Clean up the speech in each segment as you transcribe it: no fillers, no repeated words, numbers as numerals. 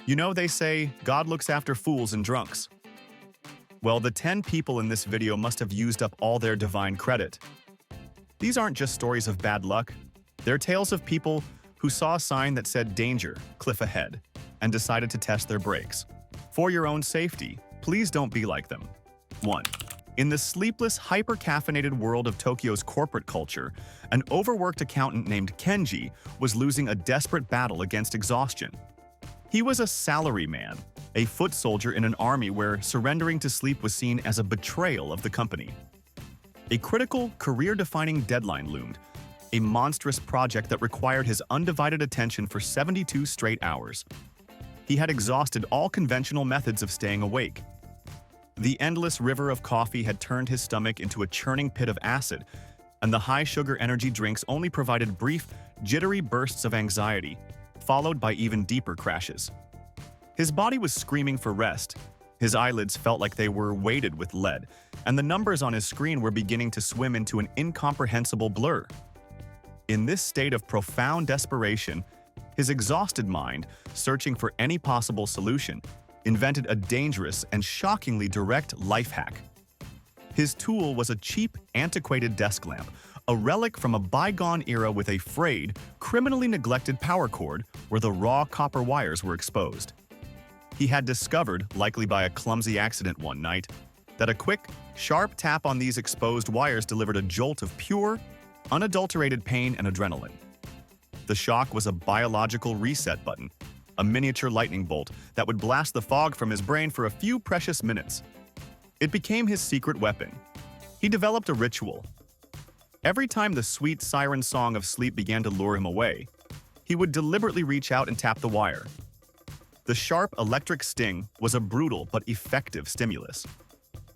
You know, they say God looks after fools and drunks. Well, the 10 people in this video must have used up all their divine credit. These aren't just stories of bad luck. They're tales of people who saw a sign that said danger, cliff ahead, and decided to test their brakes. For your own safety, please don't be like them. 1. In the sleepless, hyper-caffeinated world of Tokyo's corporate culture, an overworked accountant named Kenji was losing a desperate battle against exhaustion. He was a salaryman, a foot soldier in an army where surrendering to sleep was seen as a betrayal of the company. A critical, career-defining deadline loomed, a monstrous project that required his undivided attention for 72 straight hours. He had exhausted all conventional methods of staying awake. The endless river of coffee had turned his stomach into a churning pit of acid, and the high-sugar energy drinks only provided brief, jittery bursts of anxiety, followed by even deeper crashes. His body was screaming for rest. His eyelids felt like they were weighted with lead, and the numbers on his screen were beginning to swim into an incomprehensible blur. In this state of profound desperation, his exhausted mind, searching for any possible solution, invented a dangerous and shockingly direct life hack. His tool was a cheap, antiquated desk lamp, a relic from a bygone era with a frayed, criminally neglected power cord where the raw copper wires were exposed. He had discovered, likely by a clumsy accident one night, that a quick, sharp tap on these exposed wires delivered a jolt of pure, unadulterated pain and adrenaline. The shock was a biological reset button, a miniature lightning bolt that would blast the fog from his brain for a few precious minutes. It became his secret weapon. He developed a ritual. Every time the sweet siren song of sleep began to lure him away, he would deliberately reach out and tap the wire. The sharp electric sting was a brutal but effective stimulus.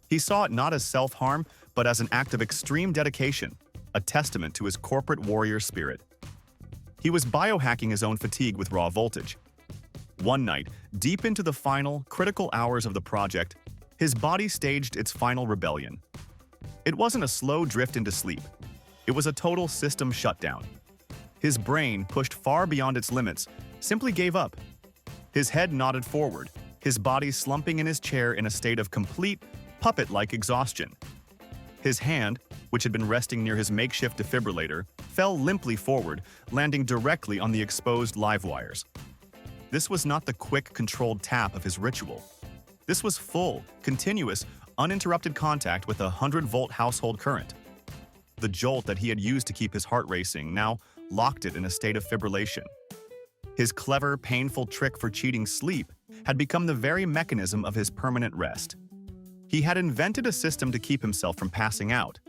He saw it not as self-harm, but as an act of extreme dedication, a testament to his corporate warrior spirit. He was biohacking his own fatigue with raw voltage. One night, deep into the final, critical hours of the project, his body staged its final rebellion. It wasn't a slow drift into sleep. It was a total system shutdown. His brain, pushed far beyond its limits, simply gave up. His head nodded forward, his body slumping in his chair in a state of complete, puppet-like exhaustion. His hand, which had been resting near his makeshift defibrillator, fell limply forward, landing directly on the exposed live wires. This was not the quick, controlled tap of his ritual. This was full, continuous, uninterrupted contact with a 100-volt household current. The jolt that he had used to keep his heart racing now locked it in a state of fibrillation. His clever, painful trick for cheating sleep had become the very mechanism of his permanent rest. He had invented a system to keep himself from passing out,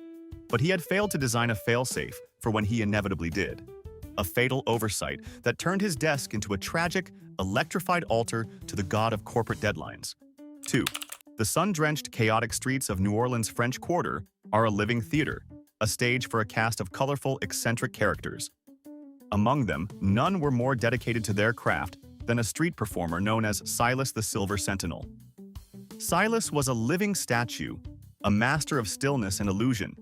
but he had failed to design a failsafe for when he inevitably did. A fatal oversight that turned his desk into a tragic, electrified altar to the god of corporate deadlines. 2. The sun-drenched, chaotic streets of New Orleans' French Quarter are a living theater, a stage for a cast of colorful, eccentric characters. Among them, none were more dedicated to their craft than a street performer known as Silas the Silver Sentinel. Silas was a living statue, a master of stillness and illusion.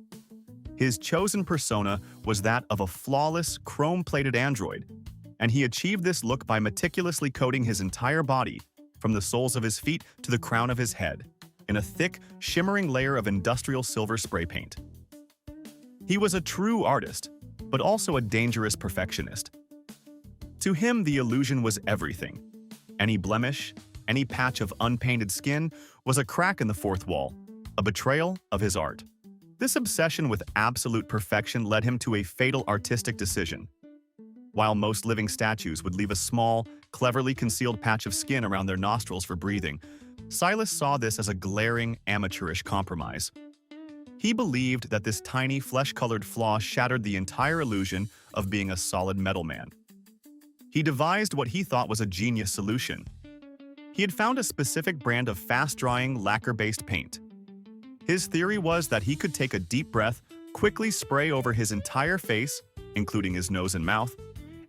His chosen persona was that of a flawless, chrome-plated android, and he achieved this look by meticulously coating his entire body, from the soles of his feet to the crown of his head, in a thick, shimmering layer of industrial silver spray paint. He was a true artist, but also a dangerous perfectionist. To him, the illusion was everything. Any blemish, any patch of unpainted skin was a crack in the fourth wall, a betrayal of his art. This obsession with absolute perfection led him to a fatal artistic decision. While most living statues would leave a small, cleverly concealed patch of skin around their nostrils for breathing, Silas saw this as a glaring, amateurish compromise. He believed that this tiny, flesh-colored flaw shattered the entire illusion of being a solid metal man. He devised what he thought was a genius solution. He had found a specific brand of fast-drying, lacquer-based paint. His theory was that he could take a deep breath, quickly spray over his entire face, including his nose and mouth,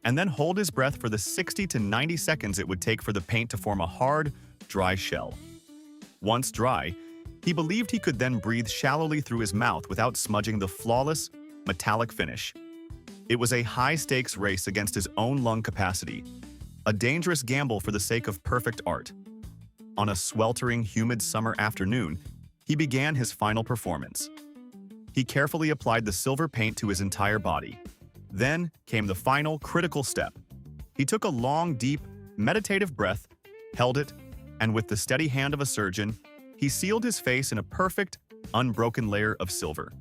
and then hold his breath for the 60 to 90 seconds it would take for the paint to form a hard, dry shell. Once dry, he believed he could then breathe shallowly through his mouth without smudging the flawless, metallic finish. It was a high-stakes race against his own lung capacity, a dangerous gamble for the sake of perfect art. On a sweltering, humid summer afternoon, he began his final performance. He carefully applied the silver paint to his entire body. Then came the final, critical step. He took a long, deep, meditative breath, held it, and with the steady hand of a surgeon, he sealed his face in a perfect, unbroken layer of silver.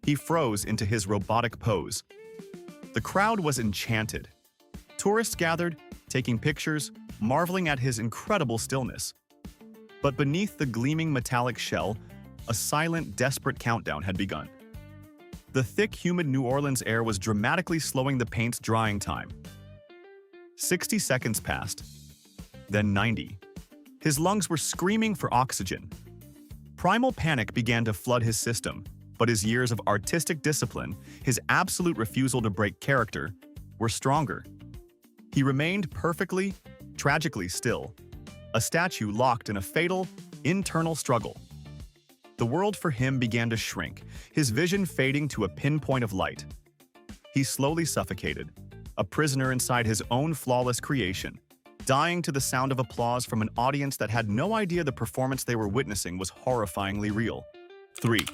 He froze into his robotic pose. The crowd was enchanted. Tourists gathered, taking pictures, marveling at his incredible stillness. But beneath the gleaming metallic shell, a silent, desperate countdown had begun. The thick, humid New Orleans air was dramatically slowing the paint's drying time. 60 seconds passed, then 90. His lungs were screaming for oxygen. Primal panic began to flood his system, but his years of artistic discipline, his absolute refusal to break character, were stronger. He remained perfectly, tragically still, a statue locked in a fatal, internal struggle. The world for him began to shrink, his vision fading to a pinpoint of light. He slowly suffocated, a prisoner inside his own flawless creation, dying to the sound of applause from an audience that had no idea the performance they were witnessing was horrifyingly real. 3.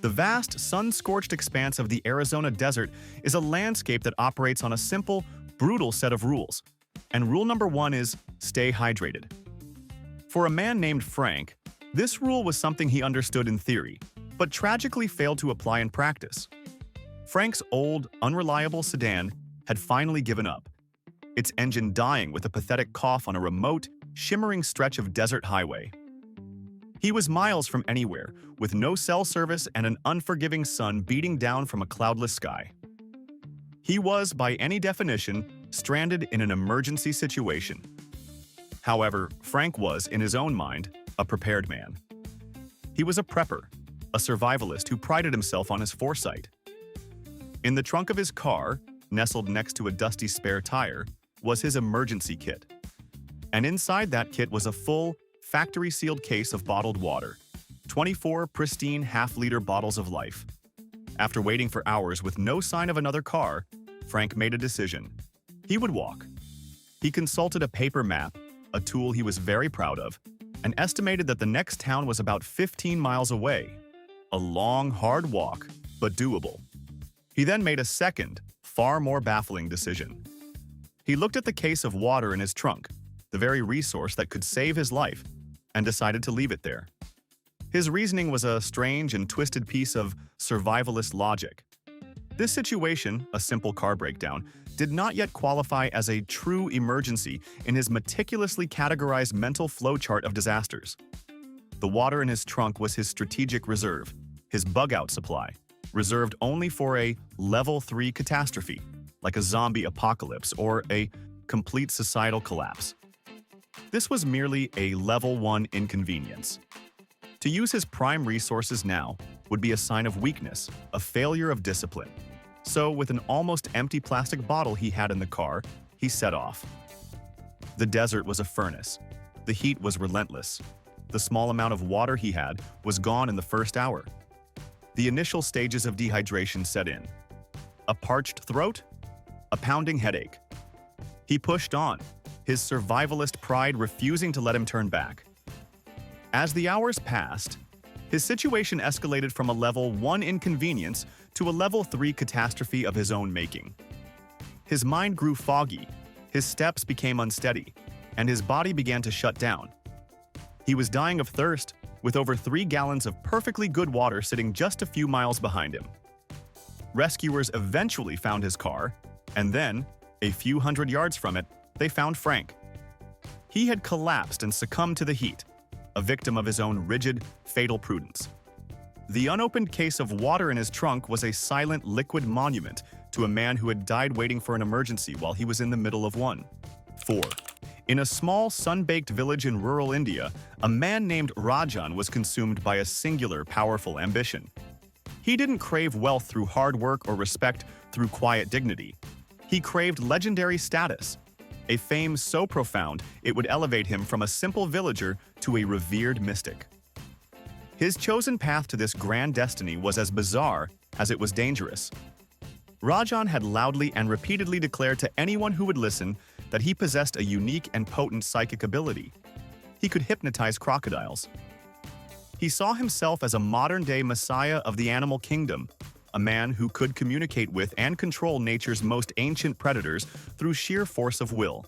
The vast, sun-scorched expanse of the Arizona desert is a landscape that operates on a simple, brutal set of rules. And rule number 1 is, stay hydrated. For a man named Frank, this rule was something he understood in theory, but tragically failed to apply in practice. Frank's old, unreliable sedan had finally given up, its engine dying with a pathetic cough on a remote, shimmering stretch of desert highway. He was miles from anywhere, with no cell service and an unforgiving sun beating down from a cloudless sky. He was, by any definition, stranded in an emergency situation. However, Frank was, in his own mind, a prepared man. He was a prepper, a survivalist who prided himself on his foresight. In the trunk of his car, nestled next to a dusty spare tire, was his emergency kit. And inside that kit was a full, factory-sealed case of bottled water, 24 pristine half-liter bottles of life. After waiting for hours with no sign of another car, Frank made a decision. He would walk. He consulted a paper map, a tool he was very proud of, and estimated that the next town was about 15 miles away. A long, hard walk, but doable. He then made a second, far more baffling decision. He looked at the case of water in his trunk, the very resource that could save his life, and decided to leave it there. His reasoning was a strange and twisted piece of survivalist logic. This situation, a simple car breakdown, did not yet qualify as a true emergency in his meticulously categorized mental flowchart of disasters. The water in his trunk was his strategic reserve, his bug-out supply, reserved only for a level 3 catastrophe, like a zombie apocalypse or a complete societal collapse. This was merely a level 1 inconvenience. To use his prime resources now would be a sign of weakness, a failure of discipline. So, with an almost empty plastic bottle he had in the car, he set off. The desert was a furnace. The heat was relentless. The small amount of water he had was gone in the first hour. The initial stages of dehydration set in. A parched throat, a pounding headache. He pushed on, his survivalist pride refusing to let him turn back. As the hours passed, his situation escalated from a level 1 inconvenience to a level 3 catastrophe of his own making. His mind grew foggy, his steps became unsteady, and his body began to shut down. He was dying of thirst, with over 3 gallons of perfectly good water sitting just a few miles behind him. Rescuers eventually found his car, and then, a few hundred yards from it, they found Frank. He had collapsed and succumbed to the heat, a victim of his own rigid, fatal prudence. The unopened case of water in his trunk was a silent, liquid monument to a man who had died waiting for an emergency while he was in the middle of one. 4. In a small, sun-baked village in rural India, a man named Rajan was consumed by a singular, powerful ambition. He didn't crave wealth through hard work or respect through quiet dignity. He craved legendary status, a fame so profound it would elevate him from a simple villager to a revered mystic. His chosen path to this grand destiny was as bizarre as it was dangerous. Rajan had loudly and repeatedly declared to anyone who would listen that he possessed a unique and potent psychic ability. He could hypnotize crocodiles. He saw himself as a modern-day messiah of the animal kingdom, a man who could communicate with and control nature's most ancient predators through sheer force of will.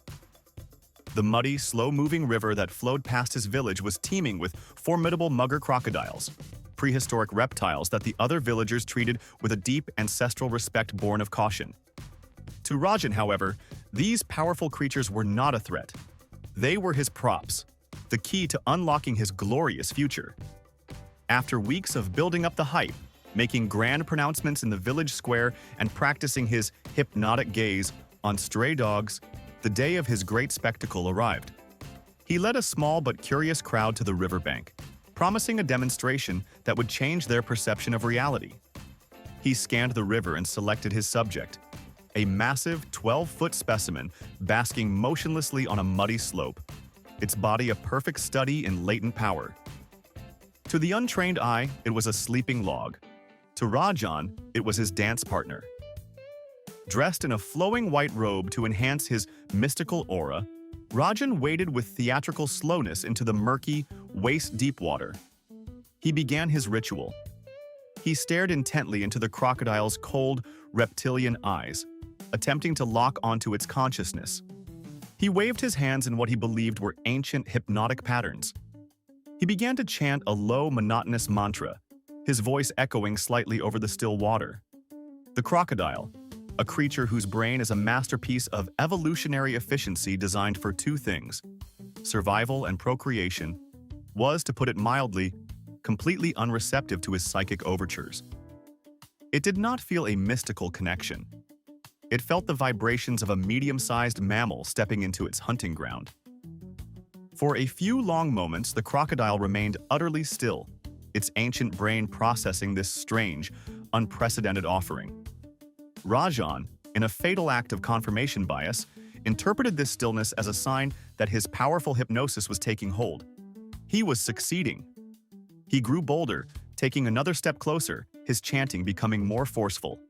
The muddy, slow-moving river that flowed past his village was teeming with formidable mugger crocodiles, prehistoric reptiles that the other villagers treated with a deep ancestral respect born of caution. To Rajan, however, these powerful creatures were not a threat. They were his props, the key to unlocking his glorious future. After weeks of building up the hype, making grand pronouncements in the village square, and practicing his hypnotic gaze on stray dogs, the day of his great spectacle arrived. He led a small but curious crowd to the riverbank, promising a demonstration that would change their perception of reality. He scanned the river and selected his subject, a massive 12-foot specimen basking motionlessly on a muddy slope, its body a perfect study in latent power. To the untrained eye, it was a sleeping log. To Rajan, it was his dance partner. Dressed in a flowing white robe to enhance his mystical aura, Rajan waded with theatrical slowness into the murky, waist-deep water. He began his ritual. He stared intently into the crocodile's cold, reptilian eyes, attempting to lock onto its consciousness. He waved his hands in what he believed were ancient hypnotic patterns. He began to chant a low, monotonous mantra, his voice echoing slightly over the still water. The crocodile, a creature whose brain is a masterpiece of evolutionary efficiency designed for two things, survival and procreation, was, to put it mildly, completely unreceptive to his psychic overtures. It did not feel a mystical connection. It felt the vibrations of a medium-sized mammal stepping into its hunting ground. For a few long moments, the crocodile remained utterly still, its ancient brain processing this strange, unprecedented offering. Rajan, in a fatal act of confirmation bias, interpreted this stillness as a sign that his powerful hypnosis was taking hold. He was succeeding. He grew bolder, taking another step closer, his chanting becoming more forceful.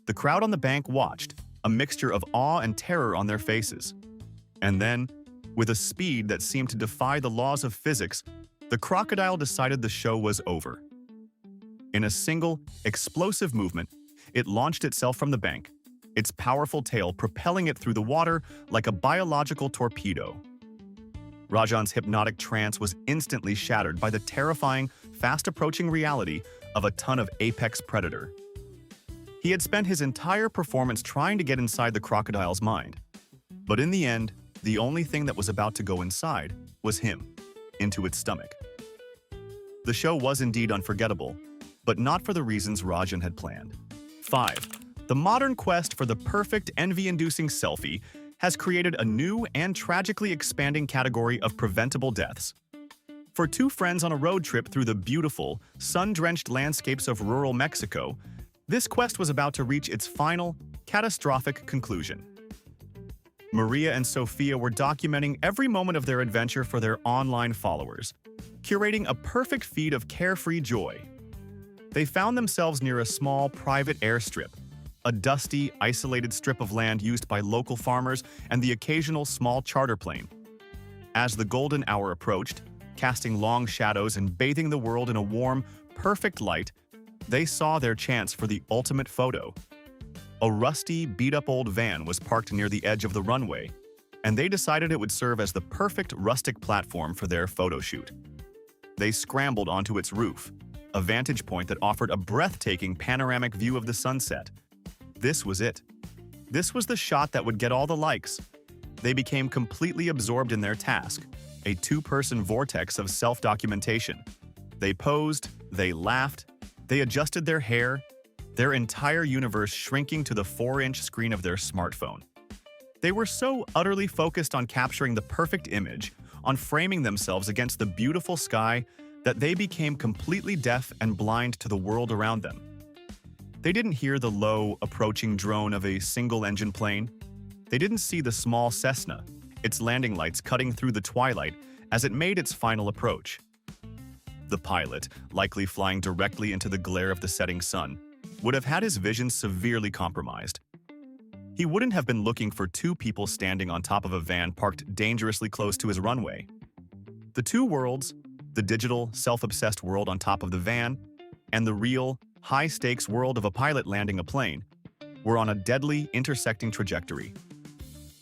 The crowd on the bank watched, a mixture of awe and terror on their faces. And then, with a speed that seemed to defy the laws of physics, the crocodile decided the show was over. In a single, explosive movement, it launched itself from the bank, its powerful tail propelling it through the water like a biological torpedo. Rajan's hypnotic trance was instantly shattered by the terrifying, fast-approaching reality of a ton of apex predator. He had spent his entire performance trying to get inside the crocodile's mind. But in the end, the only thing that was about to go inside was him, into its stomach. The show was indeed unforgettable, but not for the reasons Rajan had planned. 5. The modern quest for the perfect envy-inducing selfie has created a new and tragically expanding category of preventable deaths. For two friends on a road trip through the beautiful, sun-drenched landscapes of rural Mexico, this quest was about to reach its final, catastrophic conclusion. Maria and Sophia were documenting every moment of their adventure for their online followers, curating a perfect feed of carefree joy. They found themselves near a small, private airstrip, a dusty, isolated strip of land used by local farmers and the occasional small charter plane. As the golden hour approached, casting long shadows and bathing the world in a warm, perfect light, they saw their chance for the ultimate photo. A rusty, beat-up old van was parked near the edge of the runway, and they decided it would serve as the perfect rustic platform for their photo shoot. They scrambled onto its roof, a vantage point that offered a breathtaking panoramic view of the sunset. This was it. This was the shot that would get all the likes. They became completely absorbed in their task, a two-person vortex of self-documentation. They posed, they laughed, they adjusted their hair, their entire universe shrinking to the 4-inch screen of their smartphone. They were so utterly focused on capturing the perfect image, on framing themselves against the beautiful sky, that they became completely deaf and blind to the world around them. They didn't hear the low, approaching drone of a single-engine plane. They didn't see the small Cessna, its landing lights cutting through the twilight as it made its final approach. The pilot, likely flying directly into the glare of the setting sun, would have had his vision severely compromised. He wouldn't have been looking for two people standing on top of a van parked dangerously close to his runway. The two worlds, the digital, self-obsessed world on top of the van, and the real, high-stakes world of a pilot landing a plane, were on a deadly, intersecting trajectory.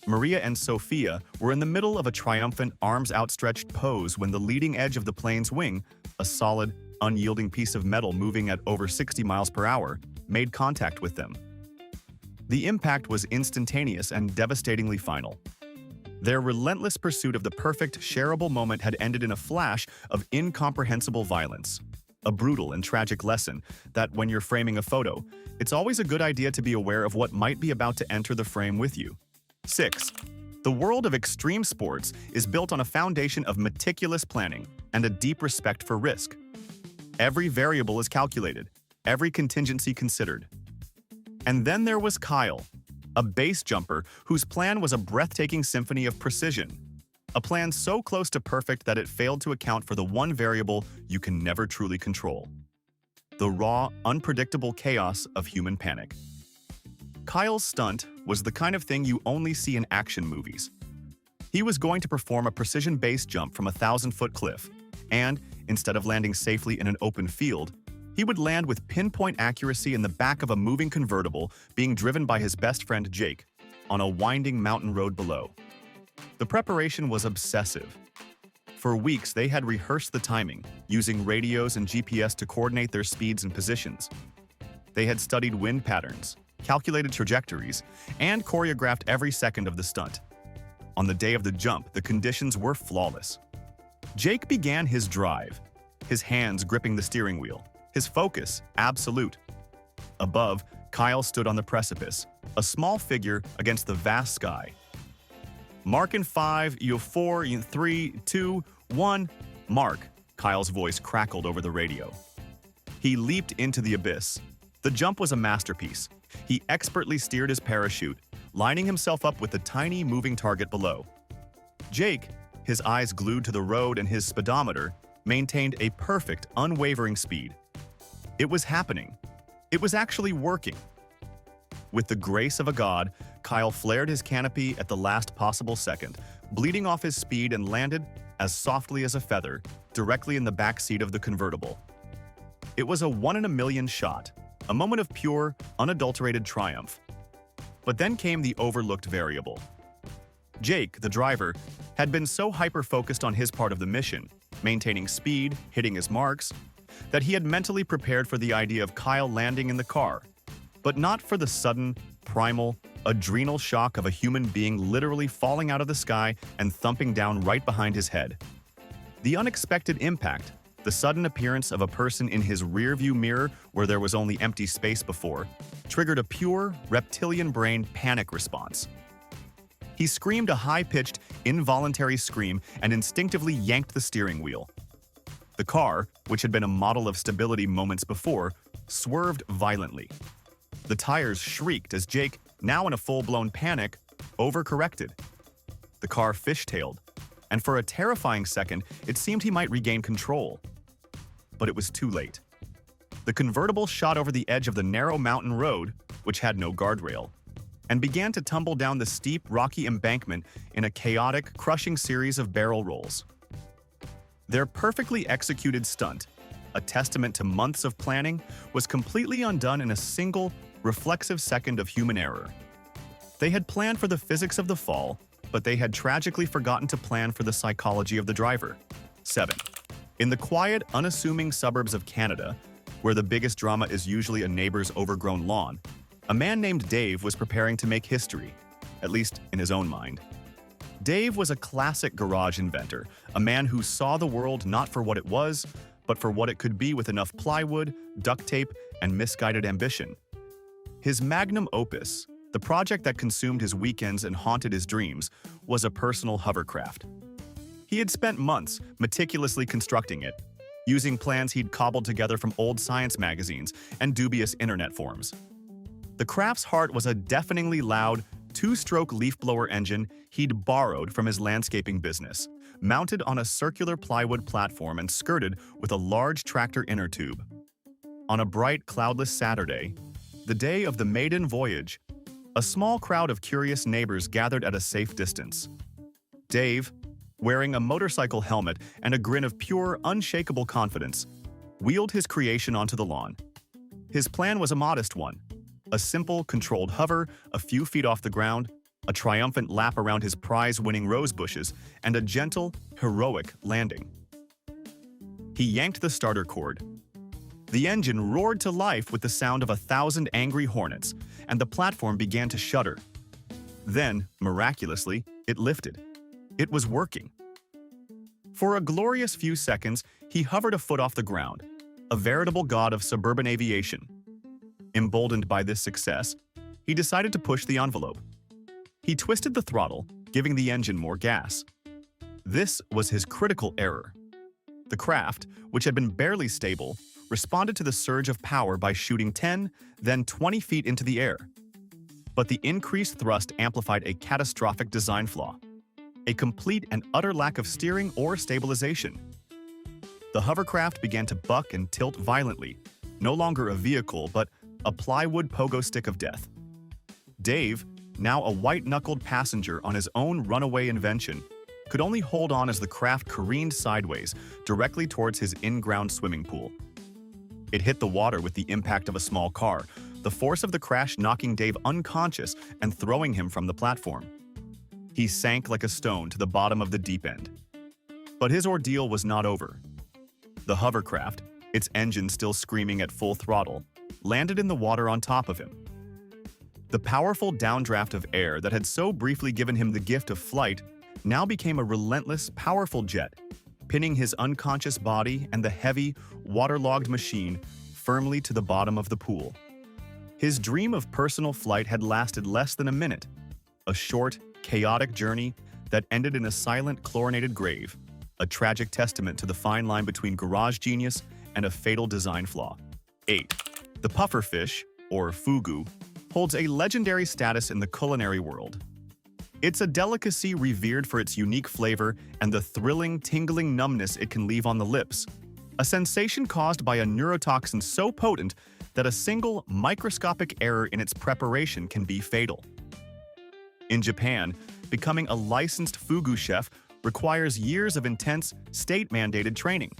Maria and Sophia were in the middle of a triumphant, arms-outstretched pose when the leading edge of the plane's wing, a solid, unyielding piece of metal moving at over 60 miles per hour, made contact with them. The impact was instantaneous and devastatingly final. Their relentless pursuit of the perfect, shareable moment had ended in a flash of incomprehensible violence. A brutal and tragic lesson that when you're framing a photo, it's always a good idea to be aware of what might be about to enter the frame with you. 6. The world of extreme sports is built on a foundation of meticulous planning and a deep respect for risk. Every variable is calculated, every contingency considered. And then there was Kyle, a base jumper whose plan was a breathtaking symphony of precision. A plan so close to perfect that it failed to account for the one variable you can never truly control: the raw, unpredictable chaos of human panic. Kyle's stunt was the kind of thing you only see in action movies. He was going to perform a precision base jump from a 1,000-foot cliff, and, instead of landing safely in an open field, he would land with pinpoint accuracy in the back of a moving convertible being driven by his best friend Jake, on a winding mountain road below. The preparation was obsessive. For weeks, they had rehearsed the timing, using radios and GPS to coordinate their speeds and positions. They had studied wind patterns, calculated trajectories, and choreographed every second of the stunt. On the day of the jump, the conditions were flawless. Jake began his drive, his hands gripping the steering wheel, his focus absolute. Above, Kyle stood on the precipice, a small figure against the vast sky. "Mark in 5, you 4, you 3, 2, 1, mark," Kyle's voice crackled over the radio. He leaped into the abyss. The jump was a masterpiece. He expertly steered his parachute, lining himself up with the tiny moving target below. Jake, his eyes glued to the road and his speedometer, maintained a perfect, unwavering speed. It was happening. It was actually working. With the grace of a god, Kyle flared his canopy at the last possible second, bleeding off his speed, and landed, as softly as a feather, directly in the back seat of the convertible. It was a one-in-a-million shot, a moment of pure, unadulterated triumph. But then came the overlooked variable. Jake, the driver, had been so hyper-focused on his part of the mission, maintaining speed, hitting his marks, that he had mentally prepared for the idea of Kyle landing in the car, but not for the sudden, primal, adrenal shock of a human being literally falling out of the sky and thumping down right behind his head. The unexpected impact, the sudden appearance of a person in his rearview mirror where there was only empty space before, triggered a pure, reptilian-brained panic response. He screamed a high-pitched, involuntary scream and instinctively yanked the steering wheel. The car, which had been a model of stability moments before, swerved violently. The tires shrieked as Jake, now in a full-blown panic, overcorrected. The car fishtailed, and for a terrifying second, it seemed he might regain control. But it was too late. The convertible shot over the edge of the narrow mountain road, which had no guardrail, and began to tumble down the steep, rocky embankment in a chaotic, crushing series of barrel rolls. Their perfectly executed stunt, a testament to months of planning, was completely undone in a single, reflexive second of human error. They had planned for the physics of the fall, but they had tragically forgotten to plan for the psychology of the driver. 7. In the quiet, unassuming suburbs of Canada, where the biggest drama is usually a neighbor's overgrown lawn, a man named Dave was preparing to make history, at least in his own mind. Dave was a classic garage inventor, a man who saw the world not for what it was, but for what it could be with enough plywood, duct tape, and misguided ambition. His magnum opus, the project that consumed his weekends and haunted his dreams, was a personal hovercraft. He had spent months meticulously constructing it, using plans he'd cobbled together from old science magazines and dubious internet forums. The craft's heart was a deafeningly loud, two-stroke leaf blower engine he'd borrowed from his landscaping business, mounted on a circular plywood platform and skirted with a large tractor inner tube. On a bright, cloudless Saturday, the day of the maiden voyage, A small crowd of curious neighbors gathered at a safe distance. Dave, wearing a motorcycle helmet and a grin of pure, unshakable confidence, wheeled his creation onto the lawn. His plan was a modest one: a simple, controlled hover a few feet off the ground, a triumphant lap around his prize-winning rose bushes, and a gentle, heroic landing. He yanked the starter cord. The engine roared to life with the sound of 1,000 angry hornets, and the platform began to shudder. Then, miraculously, it lifted. It was working. For a glorious few seconds, he hovered a foot off the ground, a veritable god of suburban aviation. Emboldened by this success, he decided to push the envelope. He twisted the throttle, giving the engine more gas. This was his critical error. The craft, which had been barely stable, responded to the surge of power by shooting 10, then 20 feet into the air. But the increased thrust amplified a catastrophic design flaw: a complete and utter lack of steering or stabilization. The hovercraft began to buck and tilt violently, no longer a vehicle but a plywood pogo stick of death. Dave, now a white-knuckled passenger on his own runaway invention, could only hold on as the craft careened sideways directly towards his in-ground swimming pool. It hit the water with the impact of a small car, the force of the crash knocking Dave unconscious and throwing him from the platform. He sank like a stone to the bottom of the deep end. But his ordeal was not over. The hovercraft, its engine still screaming at full throttle, landed in the water on top of him. The powerful downdraft of air that had so briefly given him the gift of flight now became a relentless, powerful jet, pinning his unconscious body and the heavy, waterlogged machine firmly to the bottom of the pool. His dream of personal flight had lasted less than a minute, a short, chaotic journey that ended in a silent, chlorinated grave, a tragic testament to the fine line between garage genius and a fatal design flaw. 8. The pufferfish, or fugu, holds a legendary status in the culinary world. It's a delicacy revered for its unique flavor and the thrilling, tingling numbness it can leave on the lips, a sensation caused by a neurotoxin so potent that a single, microscopic error in its preparation can be fatal. In Japan, becoming a licensed fugu chef requires years of intense, state-mandated training.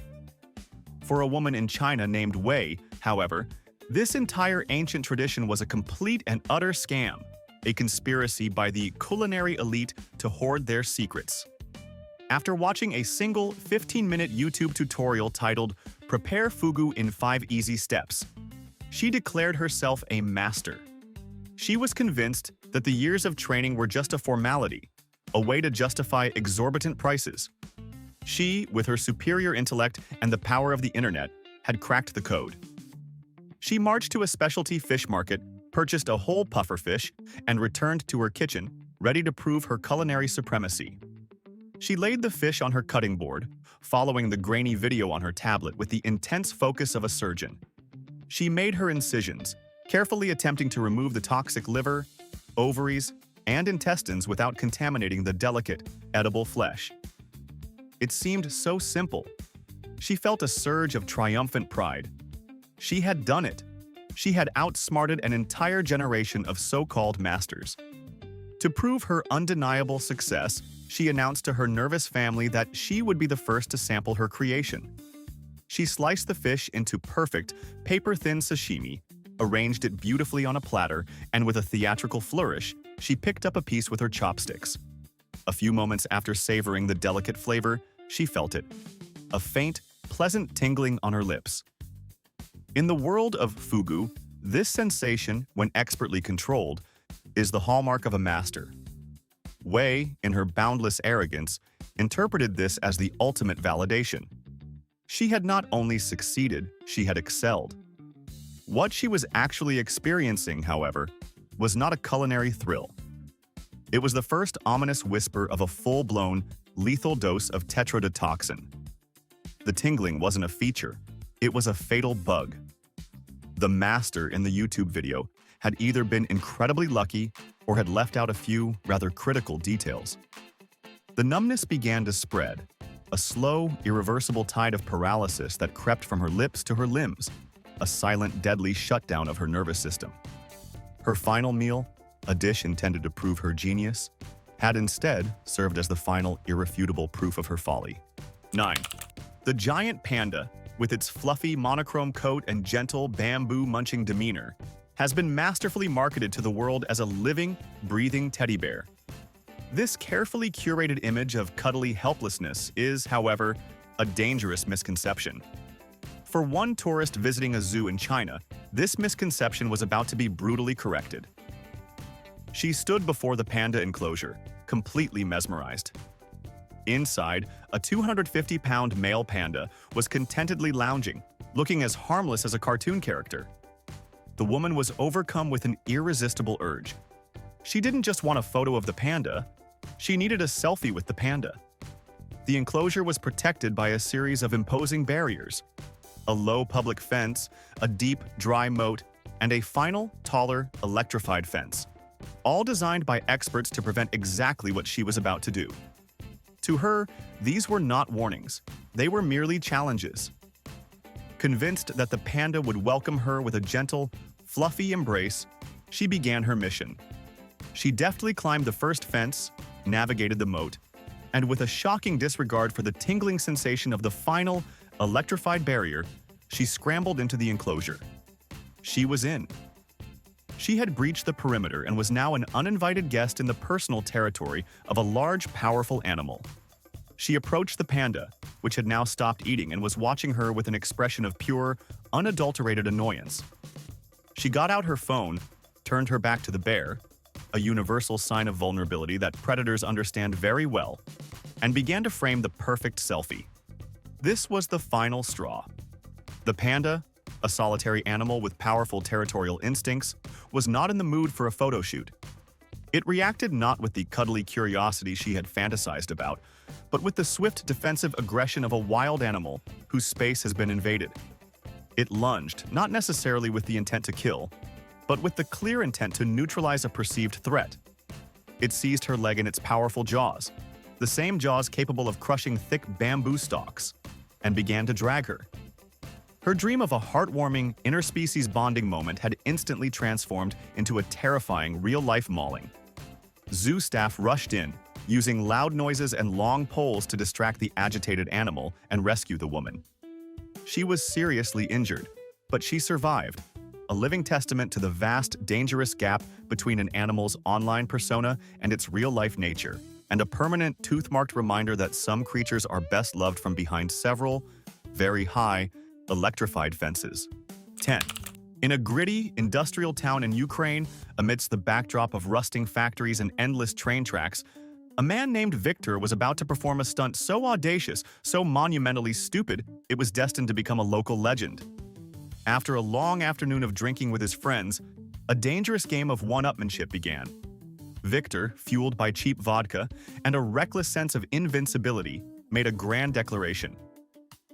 For a woman in China named Wei, however, this entire ancient tradition was a complete and utter scam, a conspiracy by the culinary elite to hoard their secrets. After watching a single 15-minute YouTube tutorial titled "Prepare Fugu in 5 Easy Steps," she declared herself a master. She was convinced that the years of training were just a formality, a way to justify exorbitant prices. She, with her superior intellect and the power of the internet, had cracked the code. She marched to a specialty fish market, purchased a whole pufferfish, and returned to her kitchen, ready to prove her culinary supremacy. She laid the fish on her cutting board, following the grainy video on her tablet with the intense focus of a surgeon. She made her incisions, carefully attempting to remove the toxic liver, ovaries, and intestines without contaminating the delicate, edible flesh. It seemed so simple. She felt a surge of triumphant pride. She had done it. She had outsmarted an entire generation of so-called masters. To prove her undeniable success, she announced to her nervous family that she would be the first to sample her creation. She sliced the fish into perfect, paper-thin sashimi, arranged it beautifully on a platter, and with a theatrical flourish, she picked up a piece with her chopsticks. A few moments after savoring the delicate flavor, she felt it. A faint, pleasant tingling on her lips. In the world of fugu, this sensation, when expertly controlled, is the hallmark of a master. Wei, in her boundless arrogance, interpreted this as the ultimate validation. She had not only succeeded, she had excelled. What she was actually experiencing, however, was not a culinary thrill. It was the first ominous whisper of a full-blown, lethal dose of tetrodotoxin. The tingling wasn't a feature, it was a fatal bug. The master in the YouTube video had either been incredibly lucky or had left out a few rather critical details. The numbness began to spread, a slow, irreversible tide of paralysis that crept from her lips to her limbs, a silent, deadly shutdown of her nervous system. Her final meal, a dish intended to prove her genius, had instead served as the final irrefutable proof of her folly. 9. The giant panda, with its fluffy monochrome coat and gentle bamboo-munching demeanor, has been masterfully marketed to the world as a living, breathing teddy bear. This carefully curated image of cuddly helplessness is, however, a dangerous misconception. For one tourist visiting a zoo in China, this misconception was about to be brutally corrected. She stood before the panda enclosure, completely mesmerized. Inside, a 250-pound male panda was contentedly lounging, looking as harmless as a cartoon character. The woman was overcome with an irresistible urge. She didn't just want a photo of the panda, she needed a selfie with the panda. The enclosure was protected by a series of imposing barriers: a low public fence, a deep, dry moat, and a final, taller, electrified fence, all designed by experts to prevent exactly what she was about to do. To her, these were not warnings, they were merely challenges. Convinced that the panda would welcome her with a gentle, fluffy embrace, she began her mission. She deftly climbed the first fence, navigated the moat, and with a shocking disregard for the tingling sensation of the final, electrified barrier, she scrambled into the enclosure. She was in. She had breached the perimeter and was now an uninvited guest in the personal territory of a large, powerful animal. She approached the panda, which had now stopped eating and was watching her with an expression of pure, unadulterated annoyance. She got out her phone, turned her back to the bear, a universal sign of vulnerability that predators understand very well, and began to frame the perfect selfie. This was the final straw. The panda, a solitary animal with powerful territorial instincts, was not in the mood for a photo shoot. It reacted not with the cuddly curiosity she had fantasized about, but with the swift defensive aggression of a wild animal whose space has been invaded. It lunged, not necessarily with the intent to kill, but with the clear intent to neutralize a perceived threat. It seized her leg in its powerful jaws, the same jaws capable of crushing thick bamboo stalks, and began to drag her. Her dream of a heartwarming, interspecies bonding moment had instantly transformed into a terrifying real-life mauling. Zoo staff rushed in, using loud noises and long poles to distract the agitated animal and rescue the woman. She was seriously injured, but she survived, a living testament to the vast, dangerous gap between an animal's online persona and its real-life nature, and a permanent, tooth-marked reminder that some creatures are best loved from behind several, very high, electrified fences. 10. In a gritty, industrial town in Ukraine, amidst the backdrop of rusting factories and endless train tracks, a man named Victor was about to perform a stunt so audacious, so monumentally stupid, it was destined to become a local legend. After a long afternoon of drinking with his friends, a dangerous game of one-upmanship began. Victor, fueled by cheap vodka and a reckless sense of invincibility, made a grand declaration.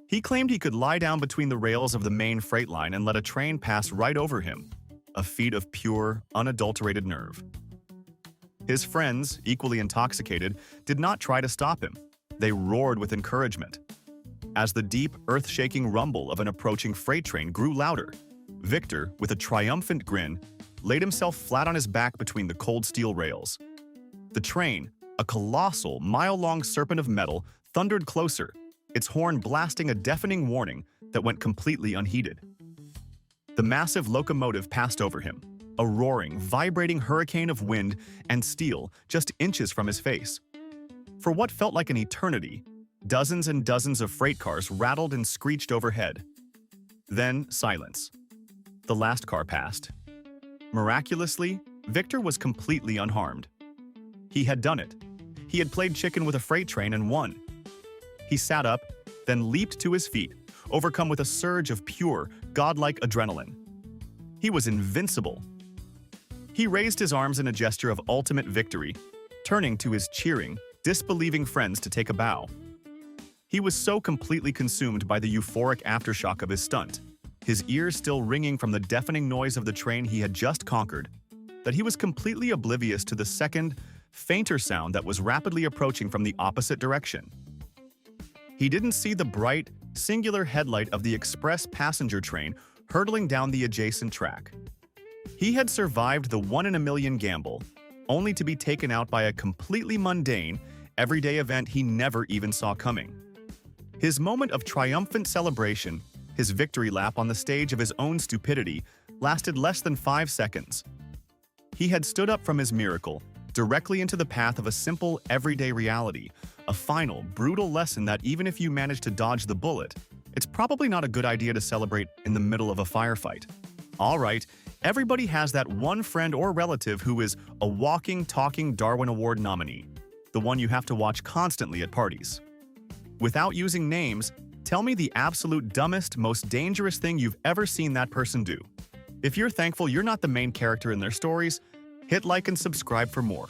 He claimed he could lie down between the rails of the main freight line and let a train pass right over him, a feat of pure, unadulterated nerve. His friends, equally intoxicated, did not try to stop him. They roared with encouragement. As the deep, earth-shaking rumble of an approaching freight train grew louder, Victor, with a triumphant grin, laid himself flat on his back between the cold steel rails. The train, a colossal, mile-long serpent of metal, thundered closer, its horn blasting a deafening warning that went completely unheeded. The massive locomotive passed over him, a roaring, vibrating hurricane of wind and steel just inches from his face. For what felt like an eternity, dozens and dozens of freight cars rattled and screeched overhead. Then silence. The last car passed. Miraculously, Victor was completely unharmed. He had done it. He had played chicken with a freight train and won. He sat up, then leaped to his feet, overcome with a surge of pure, godlike adrenaline. He was invincible. He raised his arms in a gesture of ultimate victory, turning to his cheering, disbelieving friends to take a bow. He was so completely consumed by the euphoric aftershock of his stunt, his ears still ringing from the deafening noise of the train he had just conquered, that he was completely oblivious to the second, fainter sound that was rapidly approaching from the opposite direction. He didn't see the bright, singular headlight of the express passenger train hurtling down the adjacent track. He had survived the one-in-a-million gamble, only to be taken out by a completely mundane, everyday event he never even saw coming. His moment of triumphant celebration, his victory lap on the stage of his own stupidity, lasted less than 5 seconds. He had stood up from his miracle, directly into the path of a simple, everyday reality, a final, brutal lesson that even if you manage to dodge the bullet, it's probably not a good idea to celebrate in the middle of a firefight. All right, everybody has that one friend or relative who is a walking, talking Darwin Award nominee, the one you have to watch constantly at parties. Without using names, tell me the absolute dumbest, most dangerous thing you've ever seen that person do. If you're thankful you're not the main character in their stories, hit like and subscribe for more.